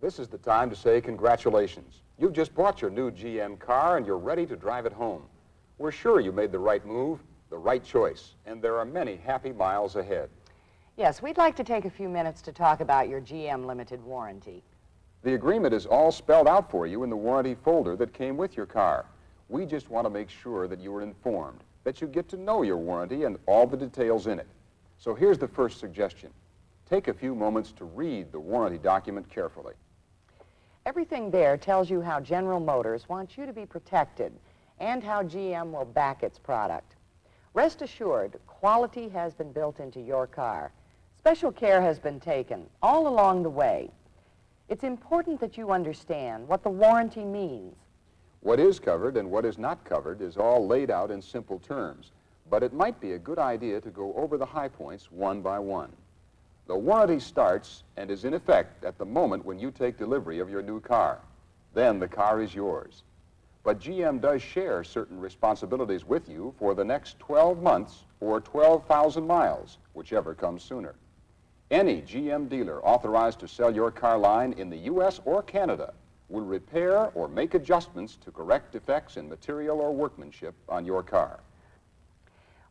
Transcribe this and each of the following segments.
This is the time to say congratulations. You've just bought your new GM car and you're ready to drive it home. We're sure you made the right move, the right choice, and there are many happy miles ahead. Yes, we'd like to take a few minutes to talk about your GM limited warranty. The agreement is all spelled out for you in the warranty folder that came with your car. We just want to make sure that you are informed, that you get to know your warranty and all the details in it. So here's the first suggestion. Take a few moments to read the warranty document carefully. Everything there tells you how General Motors wants you to be protected and how GM will back its product. Rest assured, quality has been built into your car. Special care has been taken all along the way. It's important that you understand what the warranty means. What is covered and what is not covered is all laid out in simple terms, but it might be a good idea to go over the high points one by one. The warranty starts and is in effect at the moment when you take delivery of your new car. Then the car is yours. But GM does share certain responsibilities with you for the next 12 months or 12,000 miles, whichever comes sooner. Any GM dealer authorized to sell your car line in the U.S. or Canada will repair or make adjustments to correct defects in material or workmanship on your car.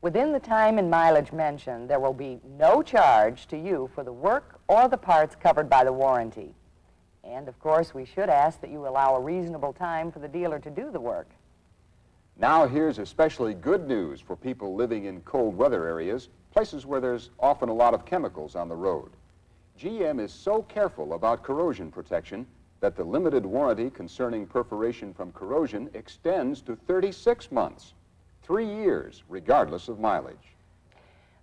Within the time and mileage mentioned, there will be no charge to you for the work or the parts covered by the warranty. And, of course, we should ask that you allow a reasonable time for the dealer to do the work. Now here's especially good news for people living in cold weather areas, places where there's often a lot of chemicals on the road. GM is so careful about corrosion protection that the limited warranty concerning perforation from corrosion extends to 36 months. 3 years, regardless of mileage.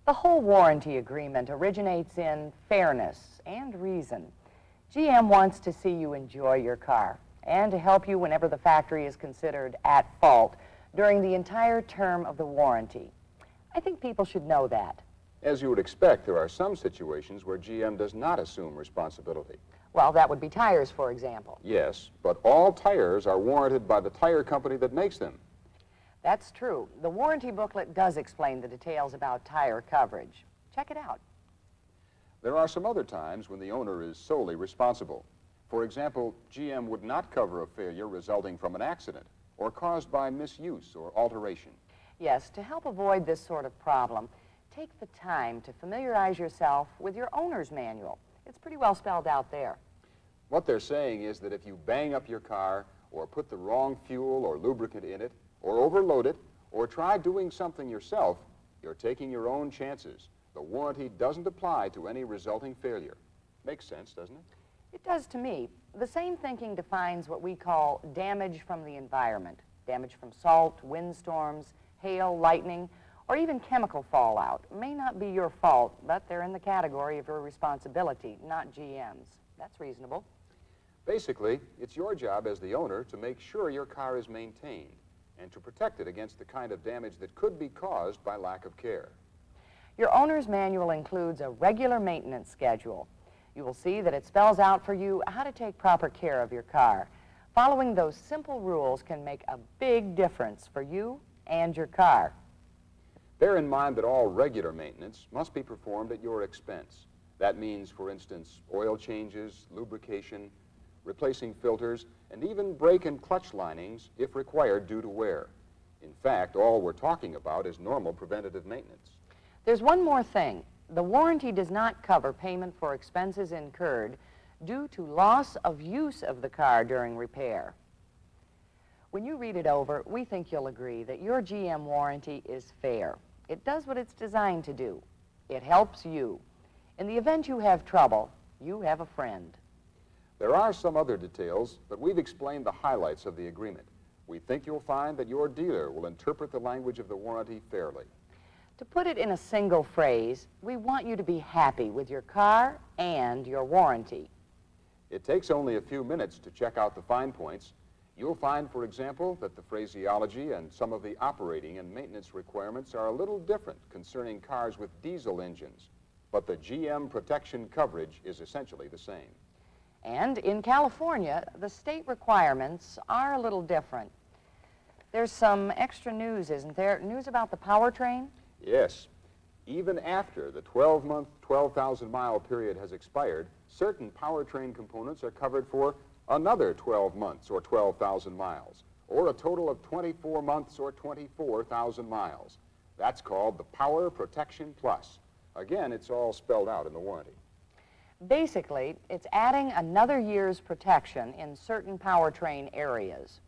The whole warranty agreement originates in fairness and reason. GM wants to see you enjoy your car and to help you whenever the factory is considered at fault during the entire term of the warranty. I think people should know that. As you would expect, there are some situations where GM does not assume responsibility. Well, that would be tires, for example. Yes, but all tires are warranted by the tire company that makes them. That's true. The warranty booklet does explain the details about tire coverage. Check it out. There are some other times when the owner is solely responsible. For example, GM would not cover a failure resulting from an accident or caused by misuse or alteration. Yes, to help avoid this sort of problem, take the time to familiarize yourself with your owner's manual. It's pretty well spelled out there. What they're saying is that if you bang up your car or put the wrong fuel or lubricant in it, or overload it, or try doing something yourself, you're taking your own chances. The warranty doesn't apply to any resulting failure. Makes sense, doesn't it? It does to me. The same thinking defines what we call damage from the environment. Damage from salt, windstorms, hail, lightning, or even chemical fallout. May not be your fault, but they're in the category of your responsibility, not GM's. That's reasonable. Basically, it's your job as the owner to make sure your car is maintained and to protect it against the kind of damage that could be caused by lack of care. Your owner's manual includes a regular maintenance schedule. You will see that it spells out for you how to take proper care of your car. Following those simple rules can make a big difference for you and your car. Bear in mind that all regular maintenance must be performed at your expense. That means, for instance, oil changes, lubrication, replacing filters, and even brake and clutch linings if required due to wear. In fact, all we're talking about is normal preventative maintenance. There's one more thing. The warranty does not cover payment for expenses incurred due to loss of use of the car during repair. When you read it over, we think you'll agree that your GM warranty is fair. It does what it's designed to do. It helps you. In the event you have trouble, you have a friend. There are some other details, but we've explained the highlights of the agreement. We think you'll find that your dealer will interpret the language of the warranty fairly. To put it in a single phrase, we want you to be happy with your car and your warranty. It takes only a few minutes to check out the fine points. You'll find, for example, that the phraseology and some of the operating and maintenance requirements are a little different concerning cars with diesel engines, but the GM protection coverage is essentially the same. And in California, the state requirements are a little different. There's some extra news, isn't there? News about the Powertrain? Yes. Even after the 12-month, 12,000-mile period has expired, certain powertrain components are covered for another 12 months or 12,000 miles, or a total of 24 months or 24,000 miles. That's called the Power Protection Plus. Again, it's all spelled out in the warranty. Basically, it's adding another year's protection in certain powertrain areas.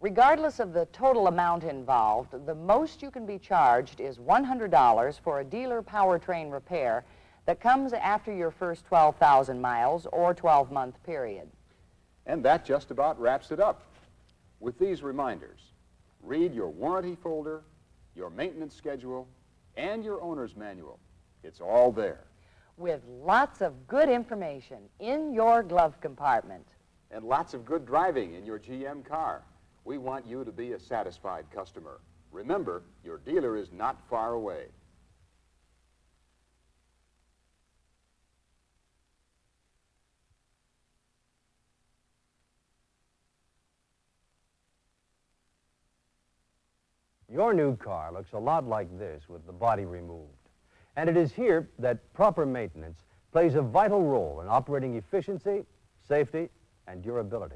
Regardless of the total amount involved, the most you can be charged is $100 for a dealer powertrain repair that comes after your first 12,000 miles or 12-month period. And that just about wraps it up. With these reminders, read your warranty folder, your maintenance schedule, and your owner's manual. It's all there. With lots of good information in your glove compartment. And lots of good driving in your GM car. We want you to be a satisfied customer. Remember, your dealer is not far away. Your new car looks a lot like this with the body removed. And it is here that proper maintenance plays a vital role in operating efficiency, safety, and durability.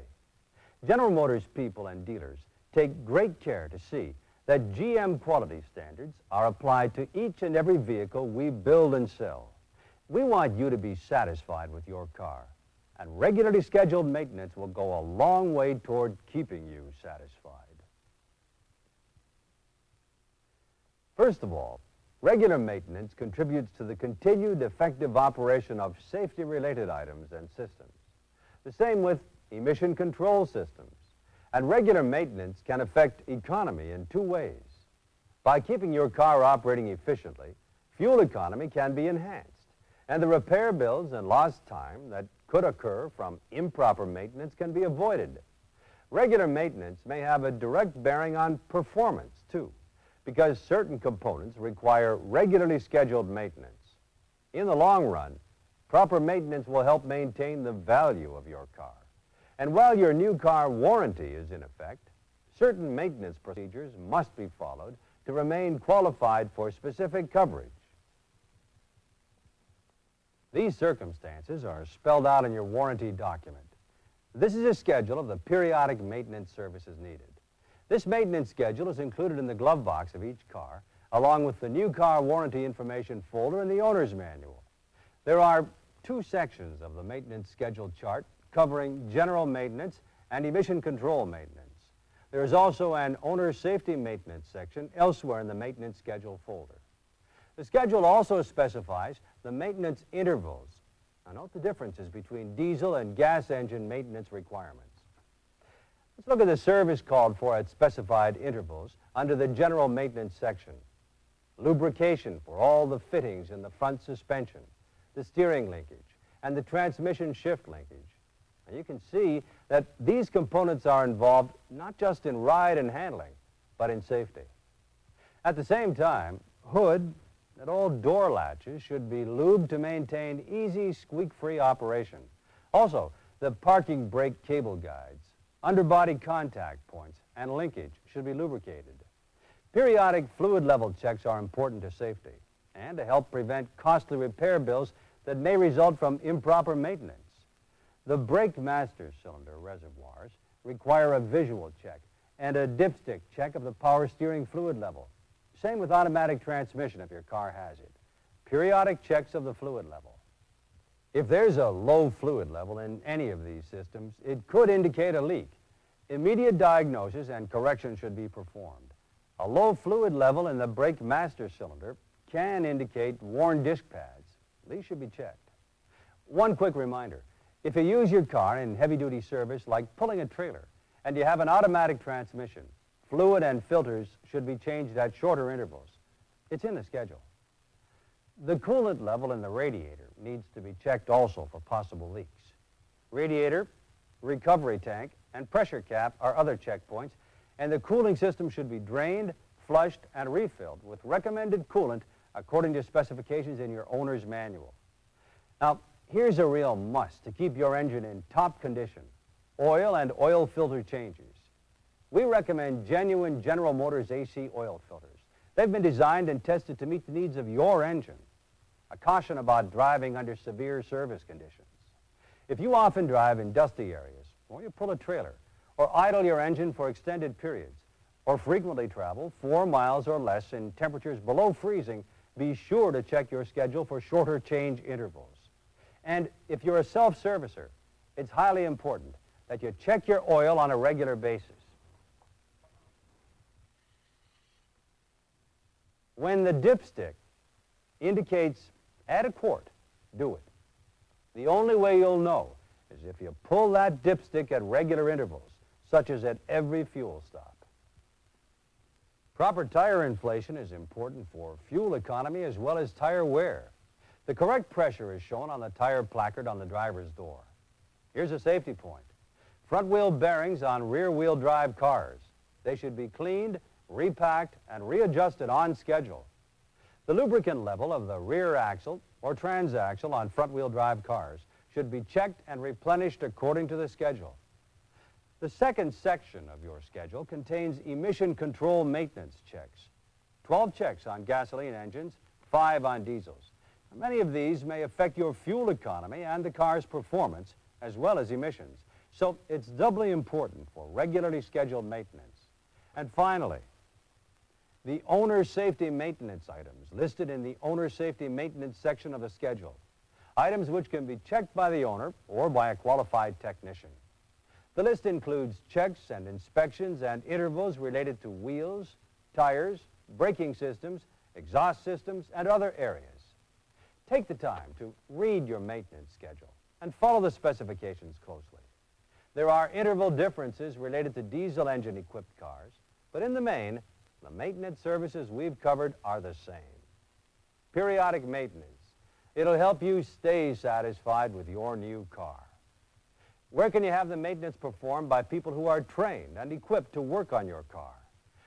General Motors people and dealers take great care to see that GM quality standards are applied to each and every vehicle we build and sell. We want you to be satisfied with your car, and regularly scheduled maintenance will go a long way toward keeping you satisfied. First of all, regular maintenance contributes to the continued effective operation of safety-related items and systems. The same with emission control systems. And regular maintenance can affect economy in two ways. By keeping your car operating efficiently, fuel economy can be enhanced, and the repair bills and lost time that could occur from improper maintenance can be avoided. Regular maintenance may have a direct bearing on performance, too, because certain components require regularly scheduled maintenance. In the long run, proper maintenance will help maintain the value of your car. And while your new car warranty is in effect, certain maintenance procedures must be followed to remain qualified for specific coverage. These circumstances are spelled out in your warranty document. This is a schedule of the periodic maintenance services needed. This maintenance schedule is included in the glove box of each car, along with the new car warranty information folder and the owner's manual. There are two sections of the maintenance schedule chart covering general maintenance and emission control maintenance. There is also an owner safety maintenance section elsewhere in the maintenance schedule folder. The schedule also specifies the maintenance intervals. Now note the differences between diesel and gas engine maintenance requirements. Let's look at the service called for at specified intervals under the general maintenance section. Lubrication for all the fittings in the front suspension, the steering linkage, and the transmission shift linkage. And you can see that these components are involved not just in ride and handling, but in safety. At the same time, hood and all door latches should be lubed to maintain easy, squeak-free operation. Also, the parking brake cable guides, underbody contact points, and linkage should be lubricated. Periodic fluid level checks are important to safety and to help prevent costly repair bills that may result from improper maintenance. The brake master cylinder reservoirs require a visual check and a dipstick check of the power steering fluid level. Same with automatic transmission if your car has it. Periodic checks of the fluid level. If there's a low fluid level in any of these systems, it could indicate a leak. Immediate diagnosis and correction should be performed. A low fluid level in the brake master cylinder can indicate worn disc pads. These should be checked. One quick reminder, if you use your car in heavy-duty service like pulling a trailer and you have an automatic transmission, fluid and filters should be changed at shorter intervals. It's in the schedule. The coolant level in the radiator needs to be checked also for possible leaks. Radiator, recovery tank, and pressure cap are other checkpoints, and the cooling system should be drained, flushed, and refilled with recommended coolant according to specifications in your owner's manual. Now, here's a real must to keep your engine in top condition: oil and oil filter changes. We recommend genuine General Motors AC oil filters They've been designed and tested to meet the needs of your engine. A caution about driving under severe service conditions. If you often drive in dusty areas, or you pull a trailer, or idle your engine for extended periods, or frequently travel 4 miles or less in temperatures below freezing, be sure to check your schedule for shorter change intervals. And if you're a self-servicer, it's highly important that you check your oil on a regular basis. When the dipstick indicates add a quart, do it. The only way you'll know is if you pull that dipstick at regular intervals, such as at every fuel stop. Proper tire inflation is important for fuel economy as well as tire wear. The correct pressure is shown on the tire placard on the driver's door. Here's a safety point. Front wheel bearings on rear wheel drive cars. They should be cleaned, repacked, and readjusted on schedule. The lubricant level of the rear axle or transaxle on front wheel drive cars should be checked and replenished according to the schedule. The second section of your schedule contains emission control maintenance checks. 12 checks on gasoline engines, 5 on diesels. Many of these may affect your fuel economy and the car's performance, as well as emissions. So it's doubly important for regularly scheduled maintenance. And finally, the owner safety maintenance items listed in the owner safety maintenance section of the schedule. Items which can be checked by the owner or by a qualified technician. The list includes checks and inspections and intervals related to wheels, tires, braking systems, exhaust systems, and other areas. Take the time to read your maintenance schedule and follow the specifications closely. There are interval differences related to diesel engine equipped cars, but in the main, the maintenance services we've covered are the same. Periodic maintenance. It'll help you stay satisfied with your new car. Where can you have the maintenance performed by people who are trained and equipped to work on your car,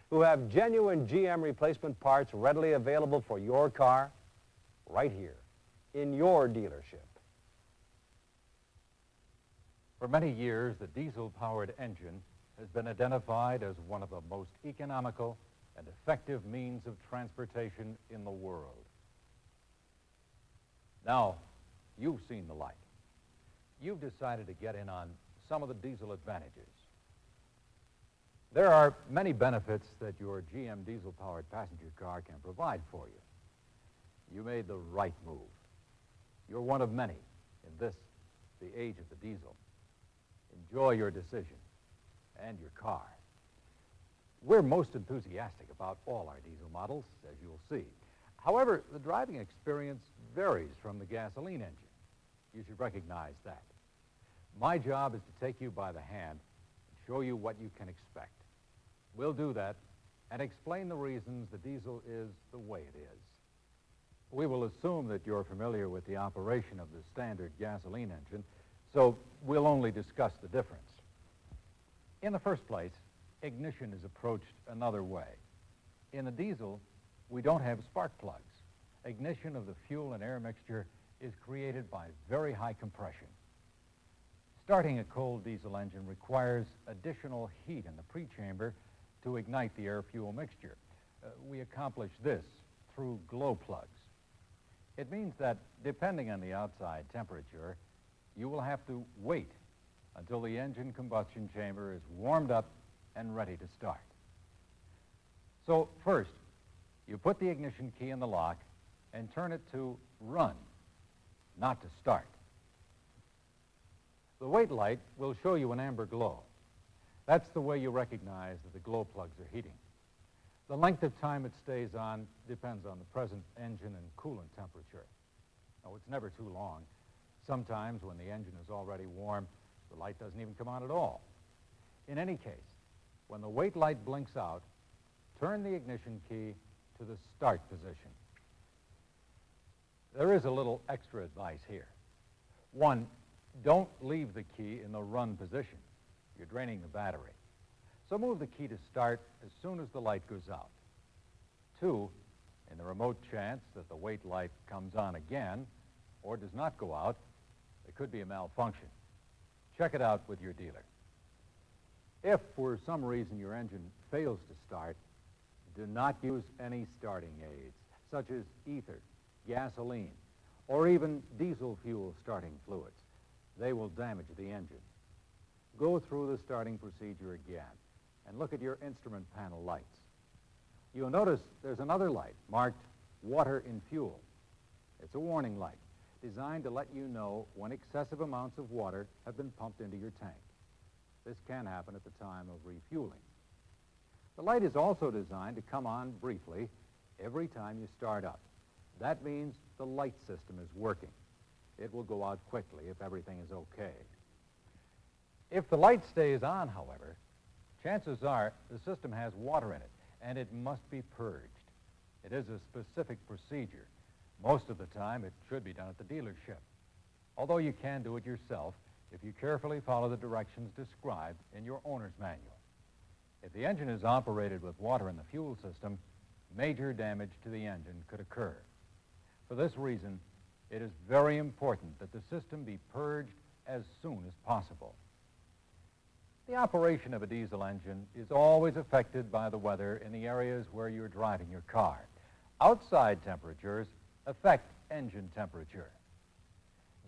who have genuine GM replacement parts readily available for your car? Right here, in your dealership. For many years, the diesel-powered engine has been identified as one of the most economical and effective means of transportation in the world. Now, you've seen the light. You've decided to get in on some of the diesel advantages. There are many benefits that your GM diesel-powered passenger car can provide for you. You made the right move. You're one of many in this, the age of the diesel. Enjoy your decision and your car. We're most enthusiastic about all our diesel models, as you'll see. However, the driving experience varies from the gasoline engine. You should recognize that. My job is to take you by the hand and show you what you can expect. We'll do that and explain the reasons the diesel is the way it is. We will assume that you're familiar with the operation of the standard gasoline engine, so we'll only discuss the difference. In the first place, ignition is approached another way. In the diesel, we don't have spark plugs. Ignition of the fuel and air mixture is created by very high compression. Starting a cold diesel engine requires additional heat in the pre-chamber to ignite the air-fuel mixture. We accomplish this through glow plugs. It means that, depending on the outside temperature, you will have to wait until the engine combustion chamber is warmed up and ready to start. So first, you put the ignition key in the lock and turn it to run, not to start. The wait light will show you an amber glow. That's the way you recognize that the glow plugs are heating. The length of time it stays on depends on the present engine and coolant temperature. Now, it's never too long. Sometimes when the engine is already warm, the light doesn't even come on at all. In any case, when the wait light blinks out, turn the ignition key to the start position. There is a little extra advice here. One, don't leave the key in the run position. You're draining the battery. So move the key to start as soon as the light goes out. Two, in the remote chance that the wait light comes on again or does not go out, there could be a malfunction. Check it out with your dealer. If for some reason your engine fails to start, Do not use any starting aids, such as ether, gasoline, or even diesel fuel starting fluids. They will damage the engine. Go through the starting procedure again and look at your instrument panel lights. You'll notice there's another light marked water in fuel. It's a warning light designed to let you know when excessive amounts of water have been pumped into your tank. This can happen at the time of refueling. The light is also designed to come on briefly every time you start up. That means the light system is working. It will go out quickly if everything is okay. If the light stays on, however, chances are the system has water in it, and it must be purged. It is a specific procedure. Most of the time, it should be done at the dealership, although you can do it yourself if you carefully follow the directions described in your owner's manual. If the engine is operated with water in the fuel system, major damage to the engine could occur. For this reason, it is very important that the system be purged as soon as possible. The operation of a diesel engine is always affected by the weather in the areas where you're driving your car. Outside temperatures affect engine temperature.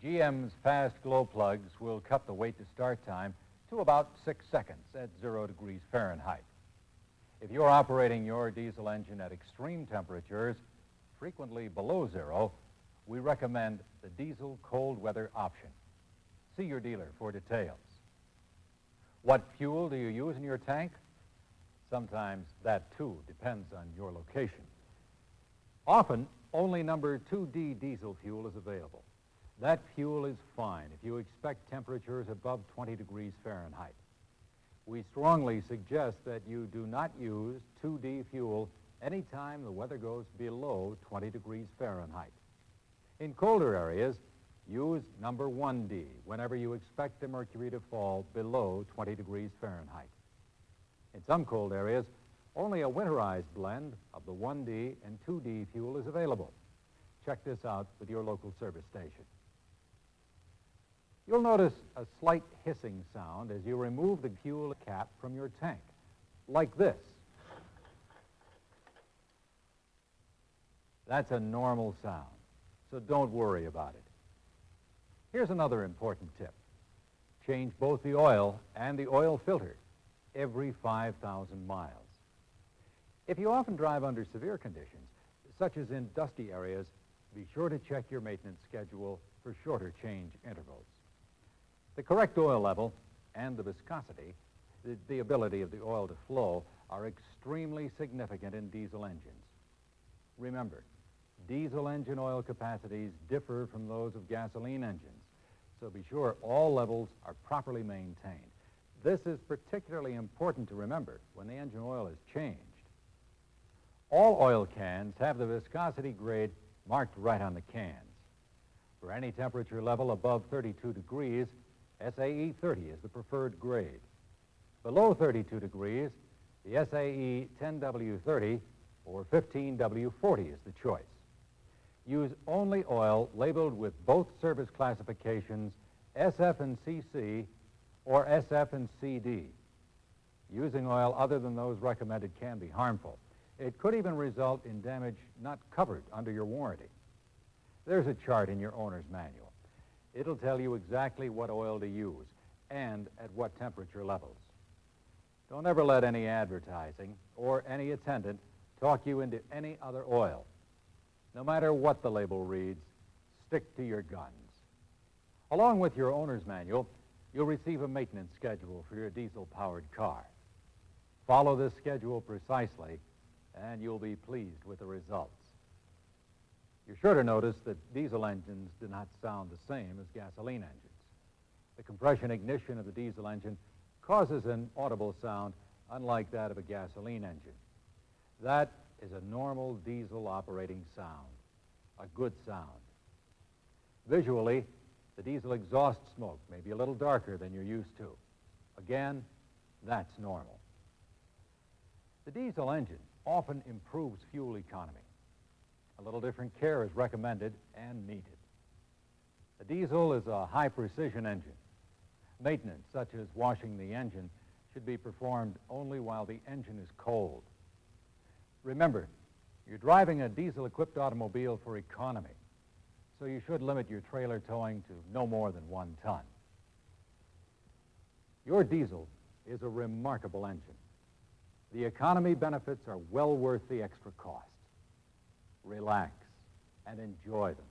GM's fast glow plugs will cut the wait to start time to about 6 seconds at 0 degrees Fahrenheit. If you're operating your diesel engine at extreme temperatures, frequently below 0, we recommend the diesel cold weather option. See your dealer for details. What fuel do you use in your tank? Sometimes that, too, depends on your location. Often, only number 2D diesel fuel is available. That fuel is fine if you expect temperatures above 20 degrees Fahrenheit. We strongly suggest that you do not use 2D fuel anytime the weather goes below 20 degrees Fahrenheit. In colder areas, use number 1D whenever you expect the mercury to fall below 20 degrees Fahrenheit. In some cold areas, only a winterized blend of the 1D and 2D fuel is available. Check this out with your local service station. You'll notice a slight hissing sound as you remove the fuel cap from your tank, like this. That's a normal sound, so don't worry about it. Here's another important tip. Change both the oil and the oil filter every 5,000 miles. If you often drive under severe conditions, such as in dusty areas, be sure to check your maintenance schedule for shorter change intervals. The correct oil level and the viscosity, the ability of the oil to flow, are extremely significant in diesel engines. Remember, diesel engine oil capacities differ from those of gasoline engines, so be sure all levels are properly maintained. This is particularly important to remember when the engine oil is changed. All oil cans have the viscosity grade marked right on the cans. For any temperature level above 32 degrees, SAE 30 is the preferred grade. Below 32 degrees, the SAE 10W30 or 15W40 is the choice. Use only oil labeled with both service classifications SF and CC or SF and CD. Using oil other than those recommended can be harmful. It could even result in damage not covered under your warranty. There's a chart in your owner's manual. It'll tell you exactly what oil to use and at what temperature levels. Don't ever let any advertising or any attendant talk you into any other oil. No matter what the label reads, stick to your guns. Along with your owner's manual, you'll receive a maintenance schedule for your diesel-powered car. Follow this schedule precisely, and you'll be pleased with the results. You're sure to notice that diesel engines do not sound the same as gasoline engines. The compression ignition of the diesel engine causes an audible sound unlike that of a gasoline engine. That is a normal diesel operating sound, a good sound. Visually, the diesel exhaust smoke may be a little darker than you're used to. Again, that's normal. The diesel engine often improves fuel economy. A little different care is recommended and needed. The diesel is a high-precision engine. Maintenance, such as washing the engine, should be performed only while the engine is cold. Remember, you're driving a diesel-equipped automobile for economy, so you should limit your trailer towing to no more than 1 ton. Your diesel is a remarkable engine. The economy benefits are well worth the extra cost. Relax and enjoy them.